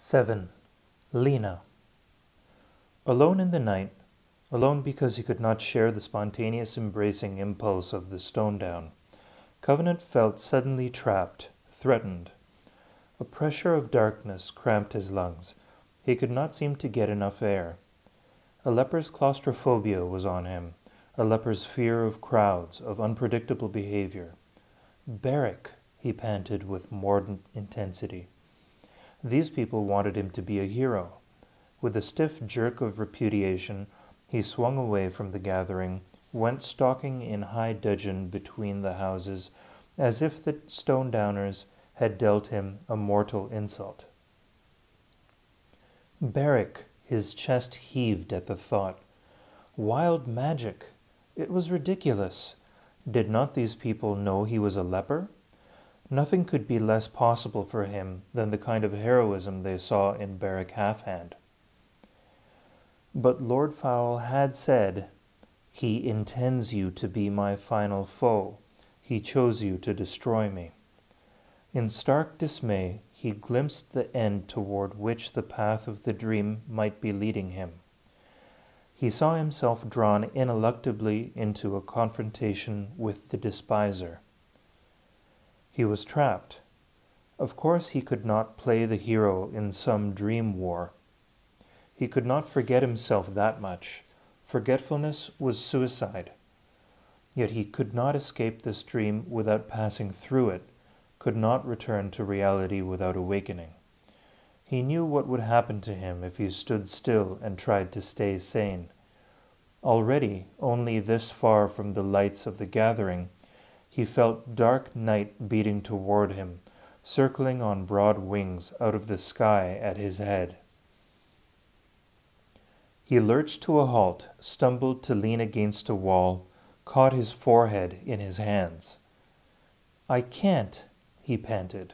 7. Lena. Alone in the night, alone because he could not share the spontaneous embracing impulse of the stone down, Covenant felt suddenly trapped, threatened. A pressure of darkness cramped his lungs. He could not seem to get enough air. A leper's claustrophobia was on him, a leper's fear of crowds, of unpredictable behavior. Barrack, he panted with mordant intensity. These people wanted him to be a hero. With a stiff jerk of repudiation, he swung away from the gathering, went stalking in high dudgeon between the houses, as if the stone downers had dealt him a mortal insult. Barrack, his chest heaved at the thought. Wild magic! It was ridiculous. Did not these people know he was a leper? Nothing could be less possible for him than the kind of heroism they saw in Barrack Halfhand. But Lord Fowl had said, "He intends you to be my final foe. He chose you to destroy me." In stark dismay, he glimpsed the end toward which the path of the dream might be leading him. He saw himself drawn ineluctably into a confrontation with the despiser. He was trapped. Of course he could not play the hero in some dream war. He could not forget himself that much. Forgetfulness was suicide. Yet he could not escape this dream without passing through it, could not return to reality without awakening. He knew what would happen to him if he stood still and tried to stay sane. Already, only this far from the lights of the gathering, he felt dark night beating toward him, circling on broad wings out of the sky at his head. He lurched to a halt, stumbled to lean against a wall, caught his forehead in his hands. "I can't," he panted.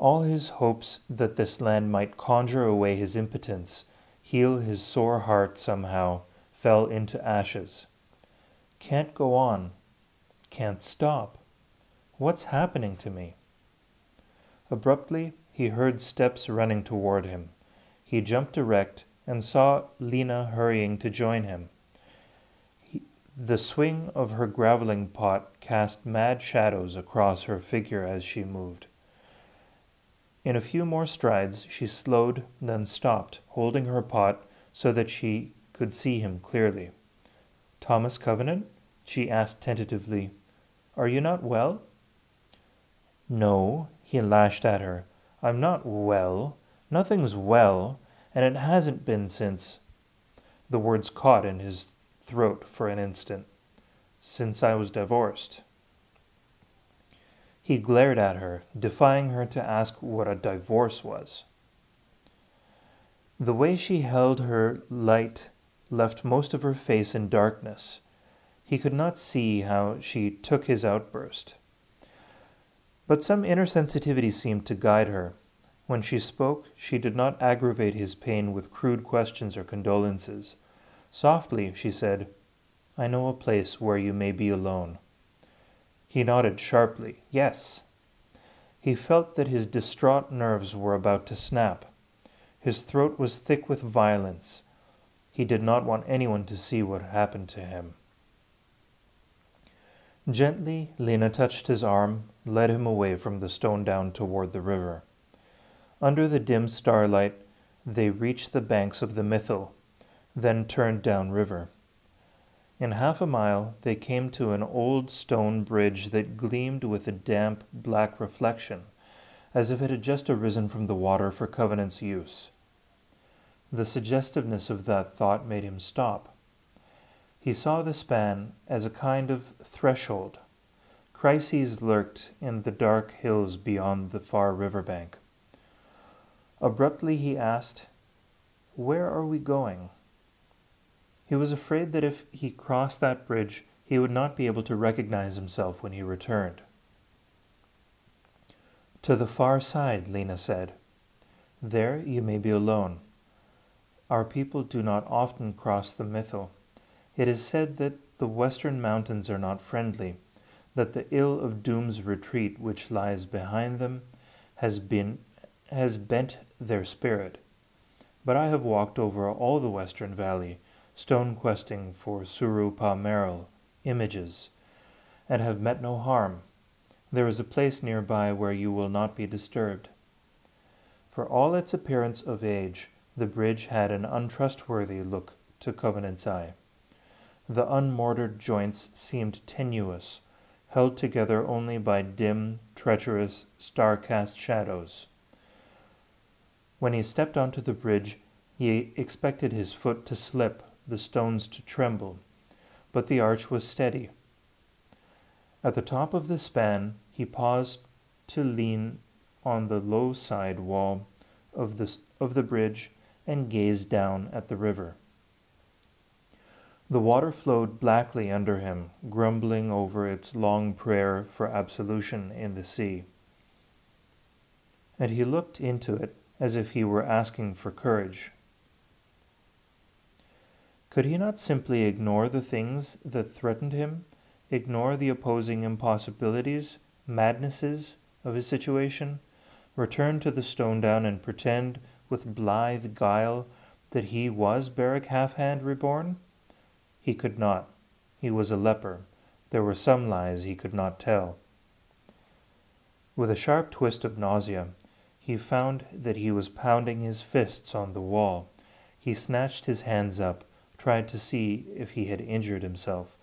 All his hopes that this land might conjure away his impotence, heal his sore heart somehow, fell into ashes. Can't go on. Can't stop. What's happening to me? Abruptly, he heard steps running toward him. He jumped erect and saw Lena hurrying to join him. The swing of her graveling pot cast mad shadows across her figure as she moved. In a few more strides, she slowed, then stopped, holding her pot so that she could see him clearly. "Thomas Covenant?" she asked tentatively. "Are you not well?" "No," he lashed at her. "I'm not well. Nothing's well, and it hasn't been since—" The words caught in his throat for an instant. "Since I was divorced." He glared at her, defying her to ask what a divorce was. The way she held her light left most of her face in darkness. He could not see how she took his outburst. But some inner sensitivity seemed to guide her. When she spoke, she did not aggravate his pain with crude questions or condolences. Softly, she said, "I know a place where you may be alone." He nodded sharply, "Yes." He felt that his distraught nerves were about to snap. His throat was thick with violence. He did not want anyone to see what happened to him. Gently, Lena touched his arm, led him away from the stone down toward the river. Under the dim starlight, they reached the banks of the Mithil, then turned down river. In half a mile, they came to an old stone bridge that gleamed with a damp, black reflection, as if it had just arisen from the water for Covenant's use. The suggestiveness of that thought made him stop. He saw the span as a kind of threshold. Crises lurked in the dark hills beyond the far riverbank. Abruptly he asked, "Where are we going?" He was afraid that if he crossed that bridge, he would not be able to recognize himself when he returned. "To the far side," Lena said. "There you may be alone. Our people do not often cross the Mithil. It is said that the western mountains are not friendly, that the Ill of Doom's retreat which lies behind them has been has bent their spirit. But I have walked over all the western valley, stone questing for Surupa Meril, images, and have met no harm. There is a place nearby where you will not be disturbed. For all its appearance of age, the bridge had an untrustworthy look to Covenant's eye. The unmortared joints seemed tenuous, held together only by dim, treacherous, star-cast shadows. When he stepped onto the bridge, he expected his foot to slip, the stones to tremble, but the arch was steady. At the top of the span, he paused to lean on the low side wall of the bridge and gazed down at the river. The water flowed blackly under him, grumbling over its long prayer for absolution in the sea. And he looked into it as if he were asking for courage. Could he not simply ignore the things that threatened him, ignore the opposing impossibilities, madnesses of his situation, return to the stone down and pretend with blithe guile that he was Beric Halfhand reborn? He could not. He was a leper. There were some lies he could not tell. With a sharp twist of nausea, he found that he was pounding his fists on the wall. He snatched his hands up, tried to see if he had injured himself,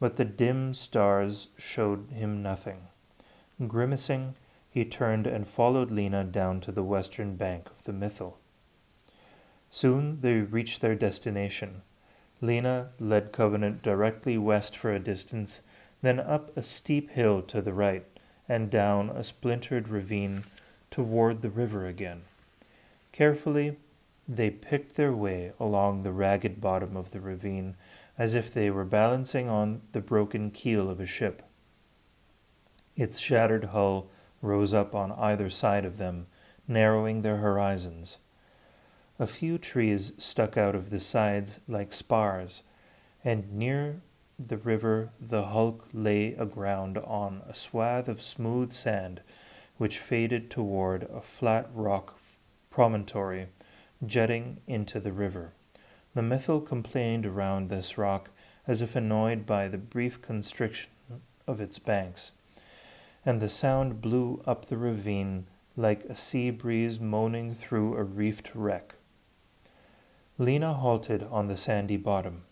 but the dim stars showed him nothing. Grimacing, he turned and followed Lena down to the western bank of the Mythil. Soon they reached their destination. Lena led Covenant directly west for a distance, then up a steep hill to the right, and down a splintered ravine toward the river again. Carefully, they picked their way along the ragged bottom of the ravine, as if they were balancing on the broken keel of a ship. Its shattered hull rose up on either side of them, narrowing their horizons. A few trees stuck out of the sides like spars, and near the river the hulk lay aground on a swath of smooth sand which faded toward a flat rock promontory jetting into the river. The Mythil complained around this rock as if annoyed by the brief constriction of its banks, and the sound blew up the ravine like a sea breeze moaning through a reefed wreck. Lena halted on the sandy bottom.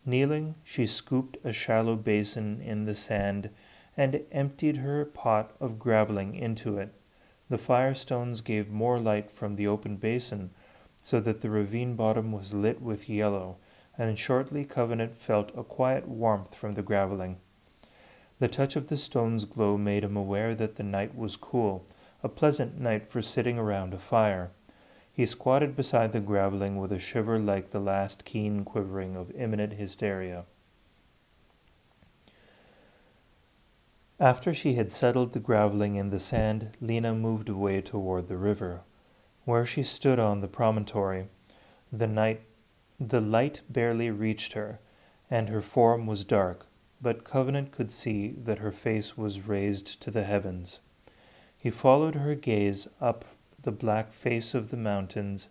Kneeling, she scooped a shallow basin in the sand and emptied her pot of graveling into it. The firestones gave more light from the open basin, so that the ravine bottom was lit with yellow, and shortly Covenant felt a quiet warmth from the graveling. The touch of the stone's glow made him aware that the night was cool, a pleasant night for sitting around a fire. He squatted beside the graveling with a shiver like the last keen quivering of imminent hysteria. After she had settled the graveling in the sand, Lena moved away toward the river. Where she stood on the promontory, the light barely reached her, and her form was dark, but Covenant could see that her face was raised to the heavens. He followed her gaze up the black face of the mountains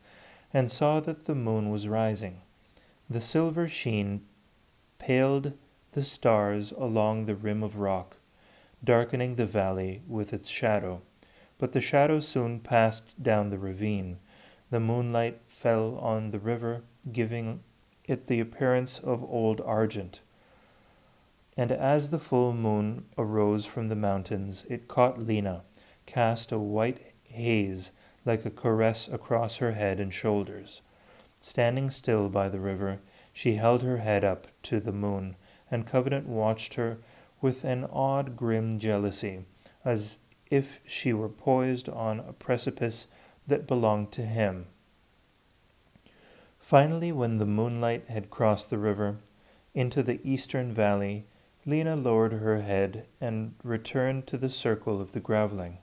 and saw that the moon was rising. The silver sheen paled the stars along the rim of rock, darkening the valley with its shadow. But the shadow soon passed down the ravine. The moonlight fell on the river, giving it the appearance of old argent. And as the full moon arose from the mountains, it caught Lena, cast a white haze like a caress across her head and shoulders. Standing still by the river, she held her head up to the moon, and Covenant watched her with an odd grim jealousy, as if she were poised on a precipice that belonged to him. Finally, when the moonlight had crossed the river into the eastern valley, Lena lowered her head and returned to the circle of the graveling.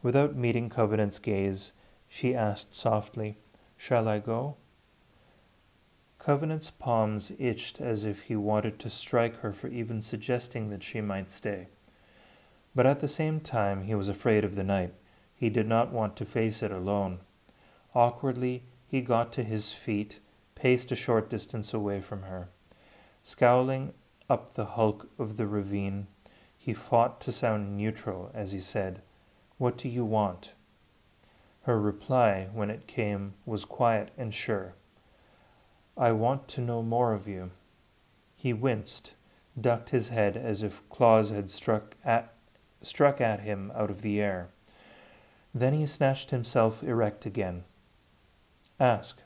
Without meeting Covenant's gaze, she asked softly, "Shall I go?" Covenant's palms itched as if he wanted to strike her for even suggesting that she might stay. But at the same time he was afraid of the night. He did not want to face it alone. Awkwardly, he got to his feet, paced a short distance away from her. Scowling up the hulk of the ravine, he fought to sound neutral as he said, "What do you want?" Her reply, when it came, was quiet and sure. "I want to know more of you." He winced, ducked his head as if claws had struck at him out of the air. Then he snatched himself erect again. "Ask.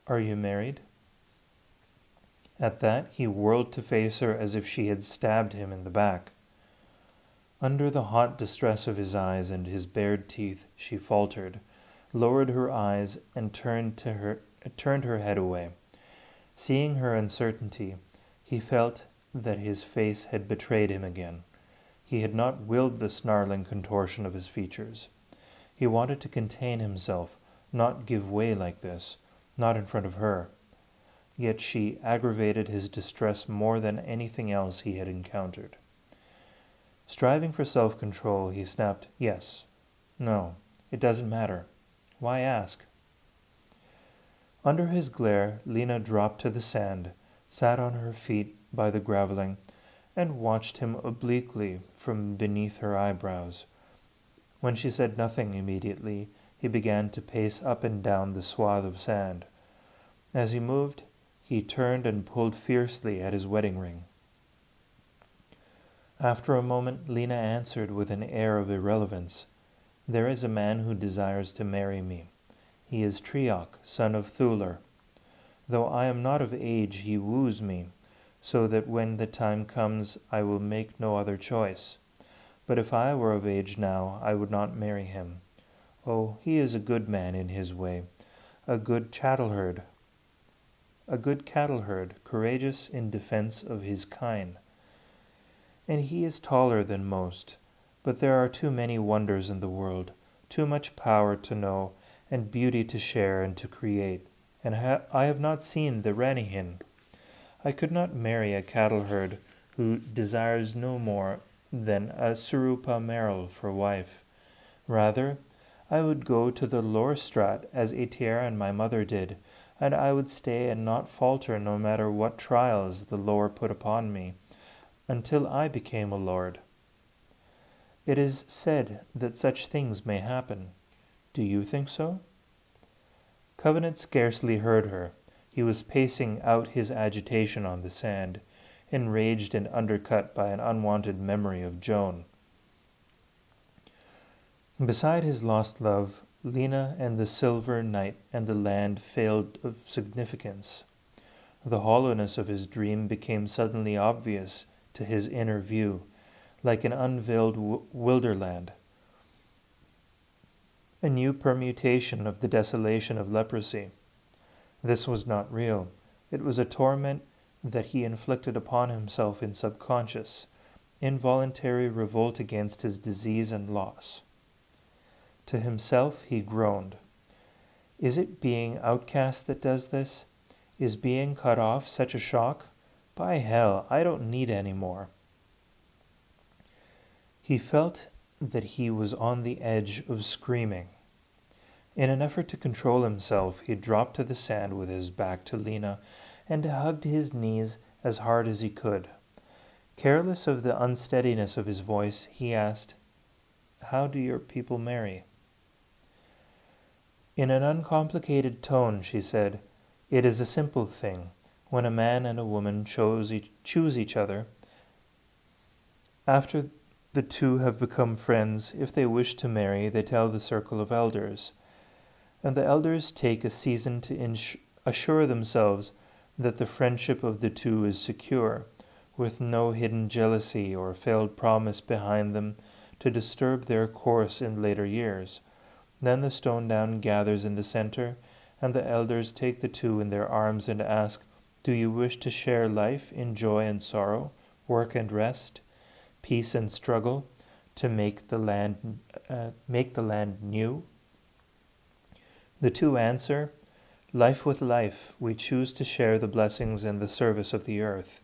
Are you married?" At that, he whirled to face her as if she had stabbed him in the back. Under the hot distress of his eyes and his bared teeth, she faltered, lowered her eyes, and turned her head away. Seeing her uncertainty, he felt that his face had betrayed him again. He had not willed the snarling contortion of his features. He wanted to contain himself, not give way like this, not in front of her. Yet she aggravated his distress more than anything else he had encountered. Striving for self-control, he snapped, "Yes. No. It doesn't matter. Why ask?" Under his glare, Lena dropped to the sand, sat on her feet by the graveling, and watched him obliquely from beneath her eyebrows. When she said nothing immediately, he began to pace up and down the swath of sand. As he moved, he turned and pulled fiercely at his wedding ring. After a moment, Lena answered with an air of irrelevance, "There is a man who desires to marry me. He is Treoch, son of Thular. Though I am not of age, he woos me, so that when the time comes I will make no other choice. But if I were of age now, I would not marry him. Oh, he is a good man in his way, a good cattle herd, courageous in defense of his kine. And he is taller than most, but there are too many wonders in the world, too much power to know, and beauty to share and to create, and I have not seen the Ranihin. I could not marry a cattle herd who desires no more than a Surupa Merrill for wife. Rather, I would go to the Lorstrat as Etier and my mother did, and I would stay and not falter no matter what trials the Lore put upon me, until I became a lord. It is said that such things may happen. Do you think so?" Covenant scarcely heard her. He was pacing out his agitation on the sand, enraged and undercut by an unwanted memory of Joan. Beside his lost love, Lena and the silver night and the land failed of significance. The hollowness of his dream became suddenly obvious to his inner view, like an unveiled wilderland. A new permutation of the desolation of leprosy. This was not real. It was a torment that he inflicted upon himself in subconscious, involuntary revolt against his disease and loss. To himself he groaned. Is it being outcast that does this? Is being cut off such a shock? By hell, I don't need any more. He felt that he was on the edge of screaming. In an effort to control himself, he dropped to the sand with his back to Lena and hugged his knees as hard as he could. Careless of the unsteadiness of his voice, he asked, "How do your people marry?" In an uncomplicated tone, she said, "It is a simple thing. When a man and a woman choose each other, after the two have become friends, if they wish to marry, they tell the circle of elders. And the elders take a season to assure themselves that the friendship of the two is secure, with no hidden jealousy or failed promise behind them to disturb their course in later years. Then the stone down gathers in the center, and the elders take the two in their arms and ask, 'Do you wish to share life in joy and sorrow, work and rest, peace and struggle, to make the land new?' The two answer, 'Life with life, we choose to share the blessings and the service of the earth.'"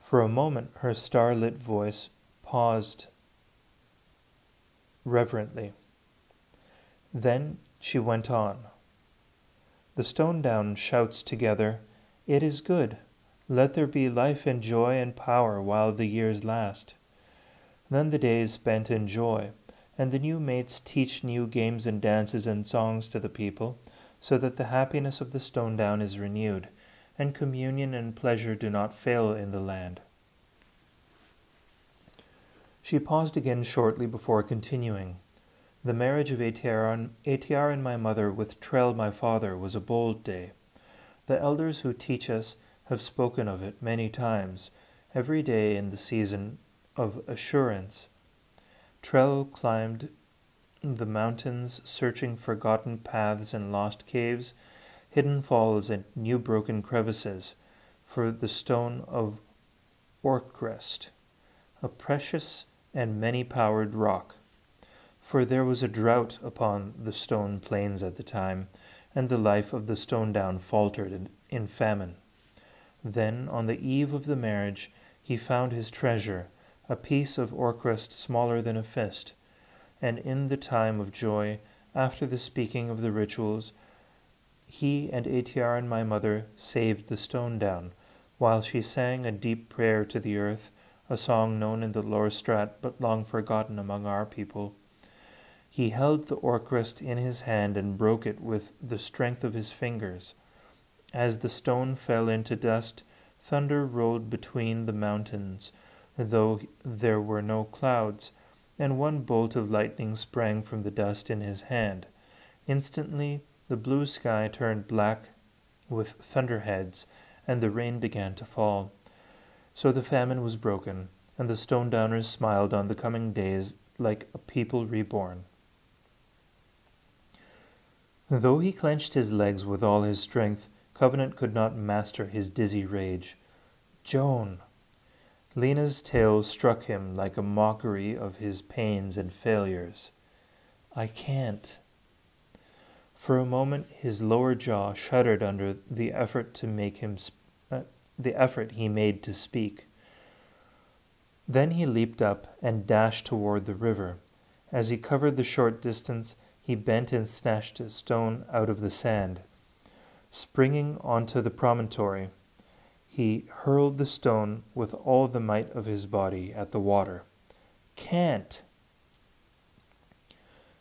For a moment her starlit voice paused reverently. Then she went on. The stone down shouts together, "It is good. Let there be life and joy and power while the years last." Then the days spent in joy, and the new mates teach new games and dances and songs to the people, so that the happiness of the stone down is renewed, and communion and pleasure do not fail in the land. She paused again shortly before continuing. The marriage of Atiar and my mother with Trell my father was a bold day. The elders who teach us have spoken of it many times, every day in the season of assurance. Trell climbed the mountains, searching forgotten paths and lost caves, hidden falls and new broken crevices, for the stone of Orcrest, a precious and many-powered rock. For there was a drought upon the stone plains at the time, and the life of the stone down faltered in famine. Then, on the eve of the marriage, he found his treasure, a piece of Orcrest smaller than a fist, and in the time of joy, after the speaking of the rituals, he and Atiar and my mother saved the stone down, while she sang a deep prayer to the earth, a song known in the Lorstrat but long forgotten among our people. He held the Orcrest in his hand and broke it with the strength of his fingers. As the stone fell into dust, thunder rolled between the mountains, though there were no clouds, and one bolt of lightning sprang from the dust in his hand. Instantly the blue sky turned black with thunderheads, and the rain began to fall. So the famine was broken, and the stone downers smiled on the coming days like a people reborn. Though he clenched his legs with all his strength, Covenant could not master his dizzy rage. "Joan!" Lena's tale struck him like a mockery of his pains and failures. "I can't." For a moment his lower jaw shuddered under the effort he made to speak. Then he leaped up and dashed toward the river. As he covered the short distance, he bent and snatched a stone out of the sand. Springing onto the promontory, he hurled the stone with all the might of his body at the water. "Can't!"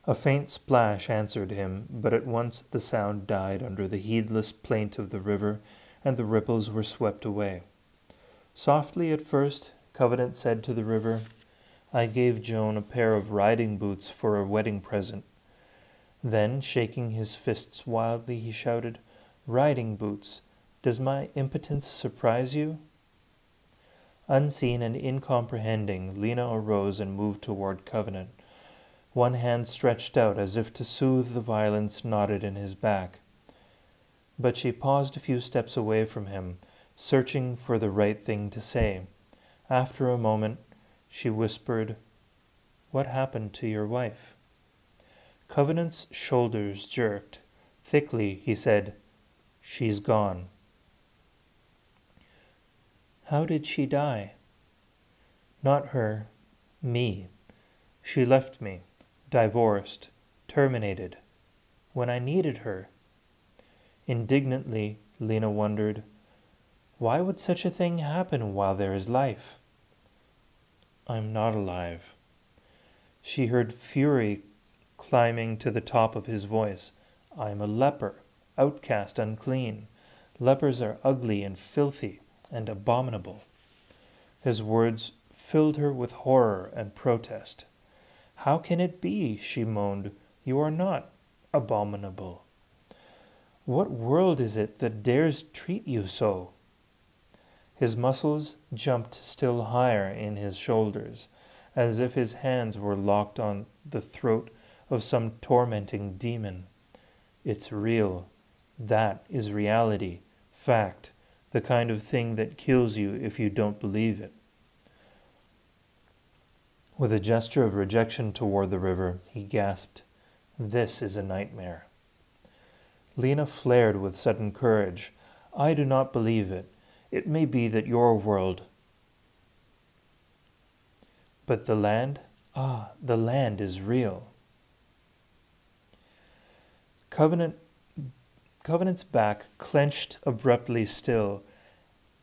A faint splash answered him, but at once the sound died under the heedless plaint of the river, and the ripples were swept away. Softly at first, Covenant said to the river, "I gave Joan a pair of riding boots for a wedding present." Then, shaking his fists wildly, he shouted, "Riding boots! Does my impotence surprise you?" Unseen and incomprehending, Lena arose and moved toward Covenant. One hand stretched out as if to soothe the violence knotted in his back. But she paused a few steps away from him, searching for the right thing to say. After a moment, she whispered, "What happened to your wife?" Covenant's shoulders jerked. Thickly, he said, "She's gone." "How did she die?" "Not her. Me. She left me, divorced, terminated, when I needed her." Indignantly, Lena wondered, "Why would such a thing happen while there is life?" "I'm not alive." She heard fury climbing to the top of his voice. "I'm a leper, outcast, unclean. Lepers are ugly and filthy and abominable." His words filled her with horror and protest. "How can it be?" she moaned. "You are not abominable. What world is it that dares treat you so?" His muscles jumped still higher in his shoulders, as if his hands were locked on the throat of some tormenting demon. "It's real. That is reality, fact, the kind of thing that kills you if you don't believe it." With a gesture of rejection toward the river, he gasped, "This is a nightmare." Lena flared with sudden courage. "I do not believe it. It may be that your world—" "But the land?" Ah, the land is real. Covenant's back clenched abruptly still,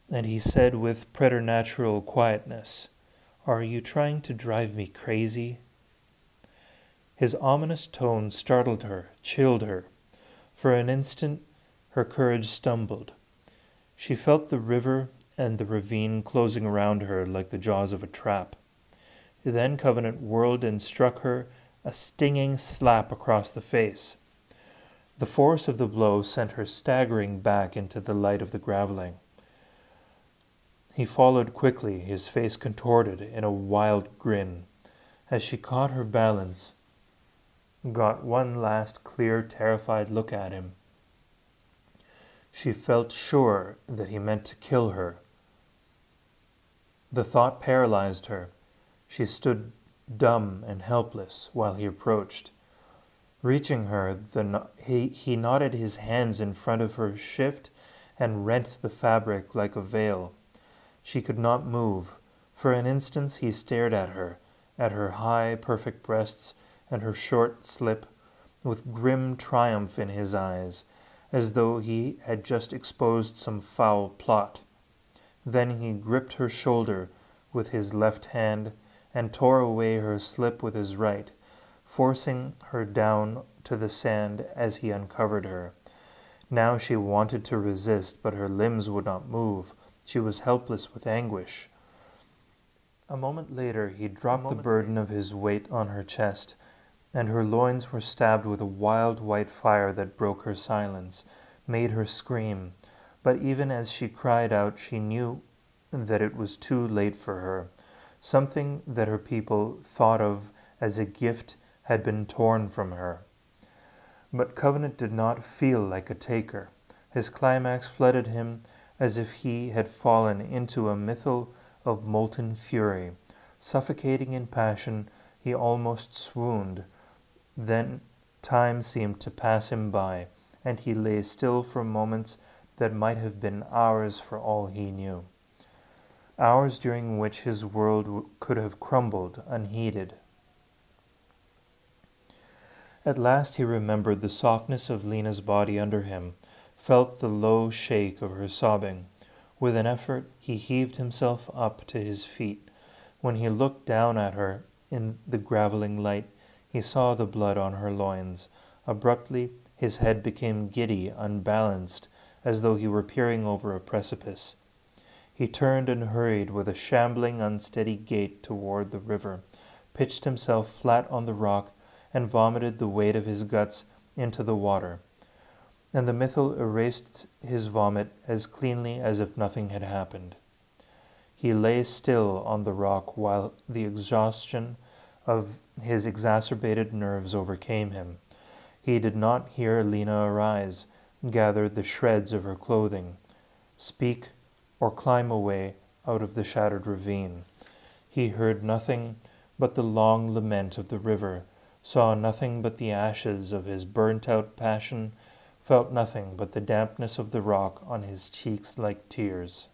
and he said with preternatural quietness, "Are you trying to drive me crazy?" His ominous tone startled her, chilled her. For an instant, her courage stumbled. She felt the river and the ravine closing around her like the jaws of a trap. Then Covenant whirled and struck her a stinging slap across the face. The force of the blow sent her staggering back into the light of the graveling. He followed quickly, his face contorted in a wild grin. As she caught her balance, got one last clear, terrified look at him, she felt sure that he meant to kill her. The thought paralyzed her. She stood dumb and helpless while he approached. Reaching her, he knotted his hands in front of her shift and rent the fabric like a veil. She could not move. For an instant he stared at her high, perfect breasts and her short slip, with grim triumph in his eyes, as though he had just exposed some foul plot. Then he gripped her shoulder with his left hand and tore away her slip with his right, forcing her down to the sand as he uncovered her. Now she wanted to resist, but her limbs would not move. She was helpless with anguish. A moment later he dropped the burden of his weight on her chest, and her loins were stabbed with a wild white fire that broke her silence, made her scream. But even as she cried out, she knew that it was too late for her. Something that her people thought of as a gift had been torn from her. But Covenant did not feel like a taker. His climax flooded him as if he had fallen into a mythal of molten fury. Suffocating in passion, he almost swooned. Then time seemed to pass him by, and he lay still for moments that might have been hours for all he knew. Hours during which his world could have crumbled unheeded. At last he remembered the softness of Lena's body under him, felt the low shake of her sobbing. With an effort he heaved himself up to his feet. When he looked down at her in the graveling light, he saw the blood on her loins. Abruptly his head became giddy, unbalanced, as though he were peering over a precipice. He turned and hurried with a shambling, unsteady gait toward the river, pitched himself flat on the rock, and vomited the weight of his guts into the water. And the mythal erased his vomit as cleanly as if nothing had happened. He lay still on the rock while the exhaustion of his exacerbated nerves overcame him. He did not hear Lena arise, gather the shreds of her clothing, speak, or climb away out of the shattered ravine. He heard nothing but the long lament of the river, saw nothing but the ashes of his burnt-out passion, felt nothing but the dampness of the rock on his cheeks like tears.